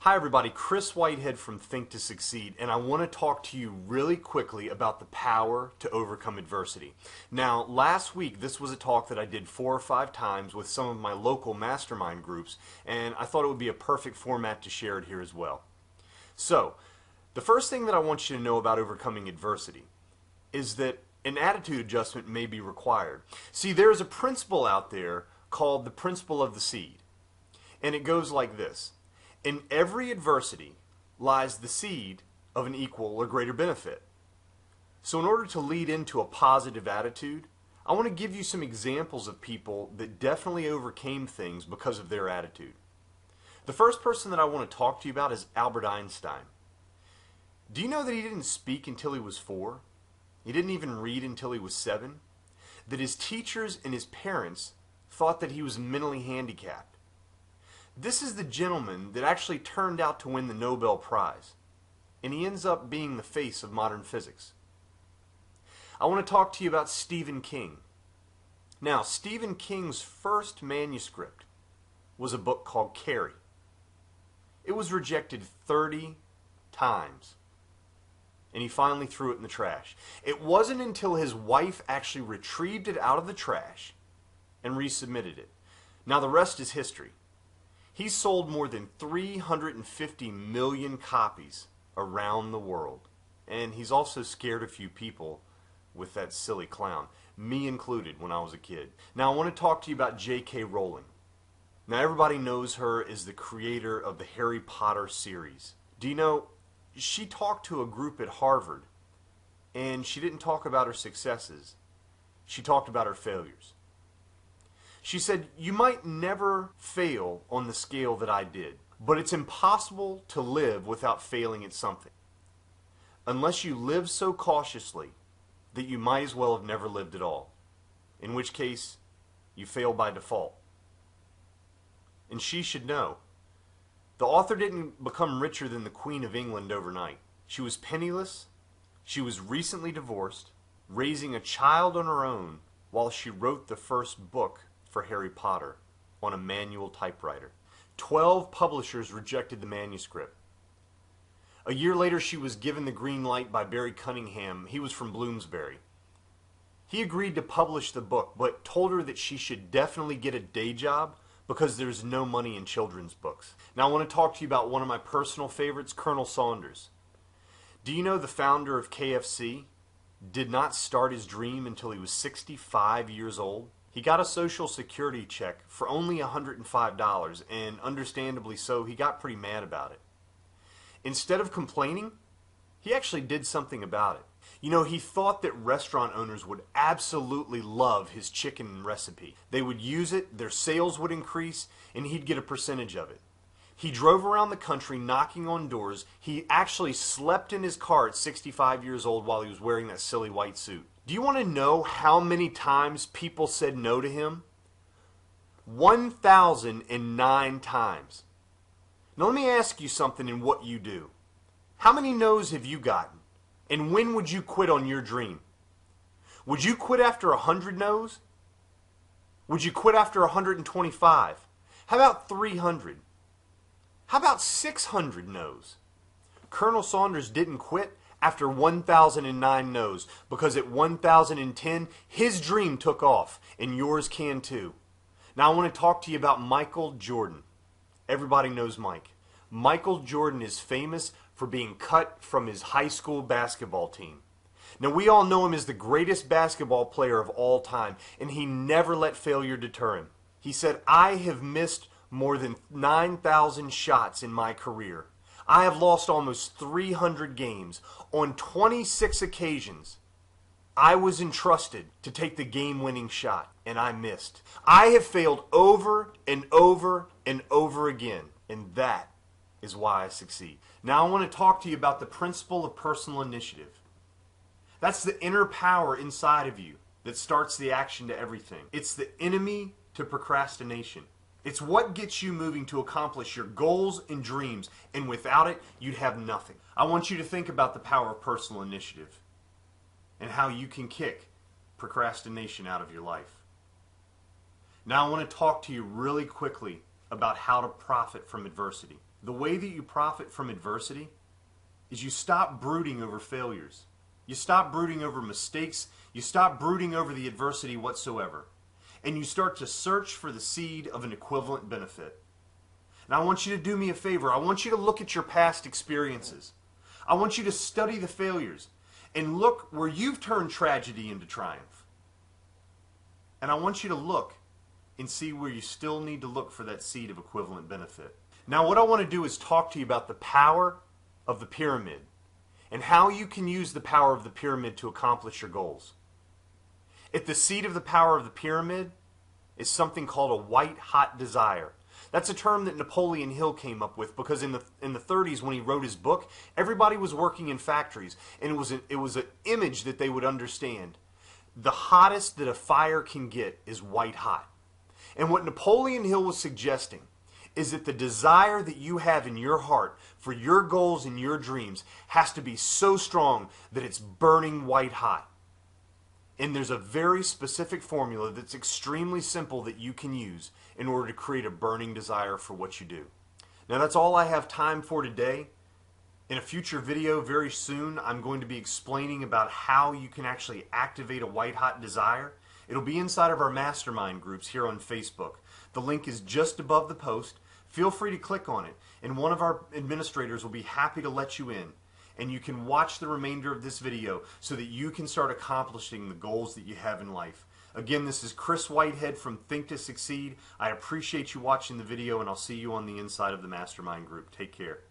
Hi everybody, Kris Whitehead from Think to Succeed, and I want to talk to you really quickly about the power to overcome adversity. Now, last week this was a talk that I did 4 or 5 times with some of my local mastermind groups, and I thought it would be a perfect format to share it here as well. So, the first thing that I want you to know about overcoming adversity is that an attitude adjustment may be required. See, there is a principle out there called the principle of the seed, and it goes like this. In every adversity lies the seed of an equal or greater benefit. So in order to lead into a positive attitude, I want to give you some examples of people that definitely overcame things because of their attitude. The first person that I want to talk to you about is Albert Einstein. Do you know that he didn't speak until he was 4? He didn't even read until he was 7? That his teachers and his parents thought that he was mentally handicapped? This is the gentleman that actually turned out to win the Nobel Prize, and he ends up being the face of modern physics. I want to talk to you about Stephen King. Now, Stephen King's first manuscript was a book called Carrie. It was rejected 30 times, and he finally threw it in the trash. It wasn't until his wife actually retrieved it out of the trash and resubmitted it. Now, the rest is history. He sold more than 350 million copies around the world. And he's also scared a few people with that silly clown, me included when I was a kid. Now I want to talk to you about J.K. Rowling. Now everybody knows her as the creator of the Harry Potter series. Do you know, she talked to a group at Harvard, and she didn't talk about her successes. She talked about her failures. She said, "You might never fail on the scale that I did, but it's impossible to live without failing at something. Unless you live so cautiously that you might as well have never lived at all, in which case you fail by default." And she should know. The author didn't become richer than the Queen of England overnight. She was penniless, she was recently divorced, raising a child on her own while she wrote the first book for Harry Potter on a manual typewriter. 12 publishers rejected the manuscript. A year later, she was given the green light by Barry Cunningham. He was from Bloomsbury. He agreed to publish the book, but told her that she should definitely get a day job because there's no money in children's books. Now I want to talk to you about one of my personal favorites, Colonel Sanders. Do you know the founder of KFC did not start his dream until he was 65 years old? He got a Social Security check for only $105, and understandably so, he got pretty mad about it. Instead of complaining, he actually did something about it. You know, he thought that restaurant owners would absolutely love his chicken recipe. They would use it, their sales would increase, and he'd get a percentage of it. He drove around the country knocking on doors. He actually slept in his car at 65 years old while he was wearing that silly white suit. Do you want to know how many times people said no to him? 1,009 times. Now let me ask you something in what you do. How many no's have you gotten? And when would you quit on your dream? Would you quit after 100 no's? Would you quit after 125? How about 300? How about 600 no's? Colonel Sanders didn't quit after 1,009 no's, because at 1,010 his dream took off, and yours can too. Now I want to talk to you about Michael Jordan. Everybody knows Mike. Michael Jordan is famous for being cut from his high school basketball team. Now we all know him as the greatest basketball player of all time, and he never let failure deter him. He said, "I have missed more than 9,000 shots in my career. I have lost almost 300 games. On 26 occasions, I was entrusted to take the game-winning shot, and I missed. I have failed over and over and over again, and that is why I succeed." Now I want to talk to you about the principle of personal initiative. That's the inner power inside of you that starts the action to everything. It's the enemy to procrastination. It's what gets you moving to accomplish your goals and dreams, and without it, you'd have nothing. I want you to think about the power of personal initiative and how you can kick procrastination out of your life. Now I want to talk to you really quickly about how to profit from adversity. The way that you profit from adversity is you stop brooding over failures. You stop brooding over mistakes. You stop brooding over the adversity whatsoever. And you start to search for the seed of an equivalent benefit. And I want you to do me a favor. I want you to look at your past experiences. I want you to study the failures and look where you've turned tragedy into triumph. And I want you to look and see where you still need to look for that seed of equivalent benefit. Now, what I want to do is talk to you about the power of the pyramid and how you can use the power of the pyramid to accomplish your goals. At the seat of the power of the pyramid is something called a white-hot desire. That's a term that Napoleon Hill came up with because in the 30s when he wrote his book, everybody was working in factories, and it was an image that they would understand. The hottest that a fire can get is white hot. And what Napoleon Hill was suggesting is that the desire that you have in your heart for your goals and your dreams has to be so strong that it's burning white hot. And there's a very specific formula that's extremely simple that you can use in order to create a burning desire for what you do. Now that's all I have time for today. In a future video very soon, I'm going to be explaining about how you can actually activate a white-hot desire. It'll be inside of our mastermind groups here on Facebook. The link is just above the post. Feel free to click on it, and one of our administrators will be happy to let you in. And you can watch the remainder of this video so that you can start accomplishing the goals that you have in life. Again, this is Kris Whitehead from Think to Succeed. I appreciate you watching the video, and I'll see you on the inside of the mastermind group. Take care.